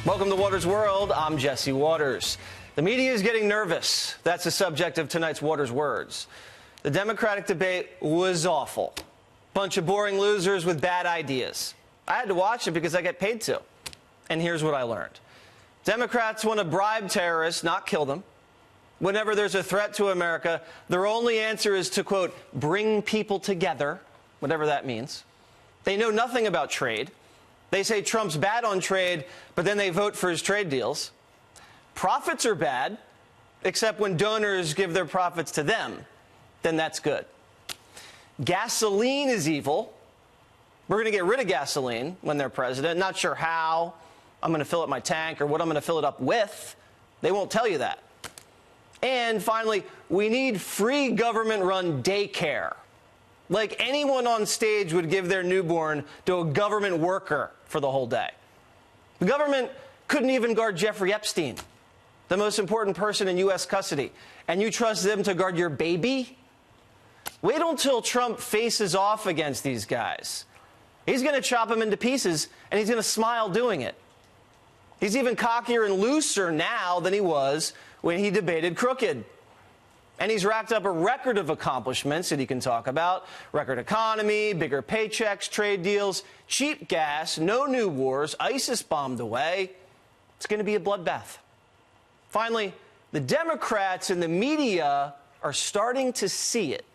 Welcome to Waters World. I'm Jesse Waters. The media is getting nervous. That's the subject of tonight's Waters Words. The Democratic debate was awful. Bunch of boring losers with bad ideas. I had to watch it because I get paid to. And here's what I learned. Democrats want to bribe terrorists, not kill them. Whenever there's a threat to America, their only answer is to, quote, bring people together, whatever that means. They know nothing about trade. They say Trump's bad on trade, but then they vote for his trade deals. Profits are bad, except when donors give their profits to them, then that's good. Gasoline is evil. We're going to get rid of gasoline when they're president. Not sure how I'm going to fill up my tank or what I'm going to fill it up with. They won't tell you that. And finally, we need free government-run daycare. Like anyone on stage would give their newborn to a government worker for the whole day. The government couldn't even guard Jeffrey Epstein, the most important person in U.S. custody, and you trust them to guard your baby? Wait until Trump faces off against these guys. He's going to chop them into pieces, and he's going to smile doing it. He's even cockier and looser now than he was when he debated Crooked. And he's racked up a record of accomplishments that he can talk about. Record economy, bigger paychecks, trade deals, cheap gas, no new wars, ISIS bombed away. It's going to be a bloodbath. Finally, the Democrats and the media are starting to see it.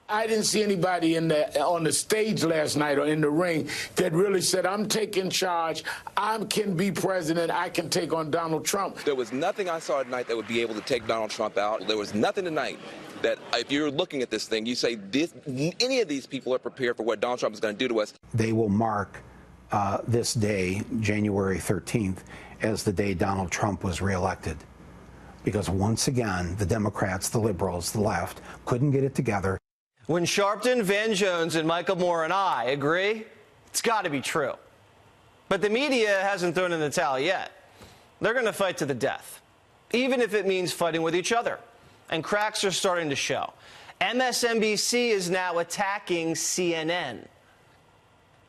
I didn't see anybody on the stage last night or in the ring that really said, I'm taking charge, I can be president, I can take on Donald Trump. There was nothing I saw tonight that would be able to take Donald Trump out. There was nothing tonight that, if you're looking at this thing, you say any of these people are prepared for what Donald Trump is going to do to us. They will mark this day, January 13th, as the day Donald Trump was reelected. Because once again, the Democrats, the liberals, the left, couldn't get it together. When Sharpton, Van Jones, and Michael Moore and I agree, it's got to be true. But the media hasn't thrown in the towel yet. They're going to fight to the death, even if it means fighting with each other. And cracks are starting to show. MSNBC is now attacking CNN.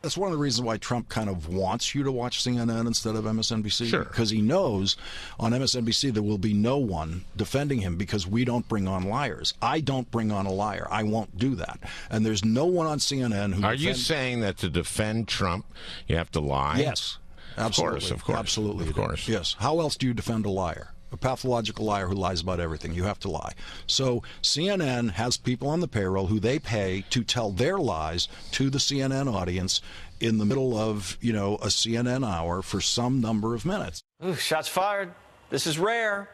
That's one of the reasons why Trump kind of wants you to watch CNN instead of MSNBC. Sure. Because he knows on MSNBC there will be no one defending him because we don't bring on liars. I don't bring on a liar. I won't do that. And there's no one on CNN who... Are you saying that to defend Trump, you have to lie? Yes. Absolutely. Of course. Absolutely. Of course. Yes. How else do you defend a liar? A pathological liar who lies about everything. You have to lie. So CNN has people on the payroll who they pay to tell their lies to the CNN audience in the middle of, a CNN hour for some number of minutes. Ooh, shots fired. This is rare.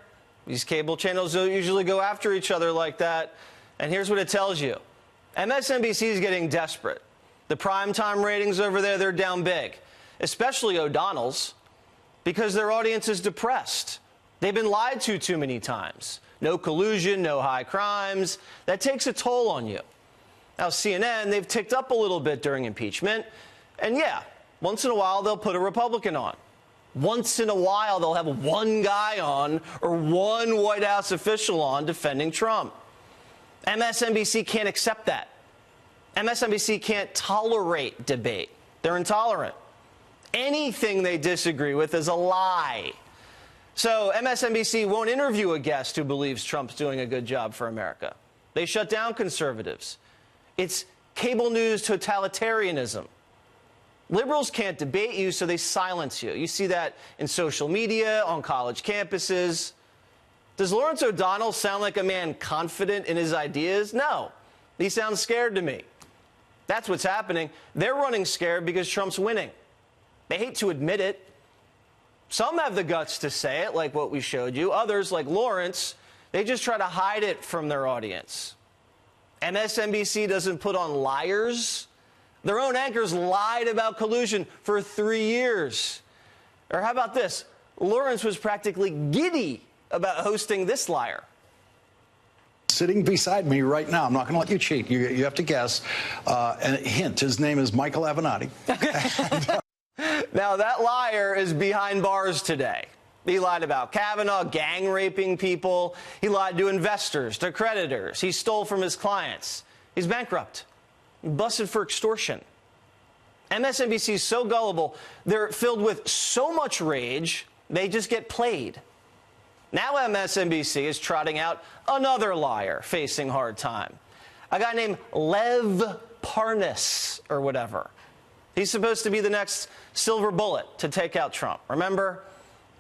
These cable channels don't usually go after each other like that. And here's what it tells you. MSNBC is getting desperate. The primetime ratings over there, they're down big, especially O'Donnell's, because their audience is depressed. They've been lied to too many times. No collusion, no high crimes. That takes a toll on you. Now, CNN, they've ticked up a little bit during impeachment. And yeah, once in a while, they'll put a Republican on. Once in a while, they'll have one guy on or one White House official on defending Trump. MSNBC can't accept that. MSNBC can't tolerate debate. They're intolerant. Anything they disagree with is a lie. So MSNBC won't interview a guest who believes Trump's doing a good job for America. They shut down conservatives. It's cable news totalitarianism. Liberals can't debate you, so they silence you. You see that in social media, on college campuses. Does Lawrence O'Donnell sound like a man confident in his ideas? No. He sounds scared to me. That's what's happening. They're running scared because Trump's winning. They hate to admit it. Some have the guts to say it, like what we showed you. Others, like Lawrence, they just try to hide it from their audience. MSNBC doesn't put on liars. Their own anchors lied about collusion for 3 years. Or how about this? Lawrence was practically giddy about hosting this liar. Sitting beside me right now, I'm not going to let you cheat. You have to guess. And hint, his name is Michael Avenatti. Now, that liar is behind bars today. He lied about Kavanaugh, gang raping people. He lied to investors, to creditors. He stole from his clients. He's bankrupt. Busted for extortion. MSNBC is so gullible, they're filled with so much rage, they just get played. Now MSNBC is trotting out another liar facing hard time. A guy named Lev Parnas, or whatever. He's supposed to be the next silver bullet to take out Trump. Remember?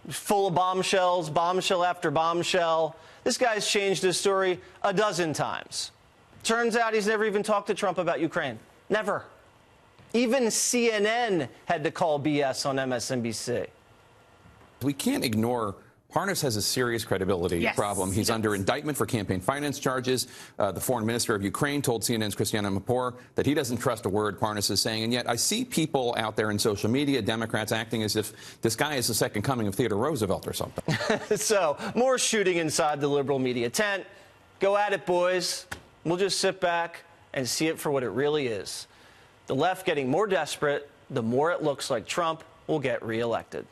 Full of bombshells, bombshell after bombshell. This guy's changed his story a dozen times. Turns out he's never even talked to Trump about Ukraine. Never. Even CNN had to call BS on MSNBC. We can't ignore Parnas has a serious credibility problem. He's under indictment for campaign finance charges. The foreign minister of Ukraine told CNN's Christiana Mapor that he doesn't trust a word Parnas is saying. And yet I see people out there in social media, Democrats, acting as if this guy is the second coming of Theodore Roosevelt or something. So, more shooting inside the liberal media tent. Go at it, boys. We'll just sit back and see it for what it really is. The left getting more desperate, the more it looks like Trump will get reelected.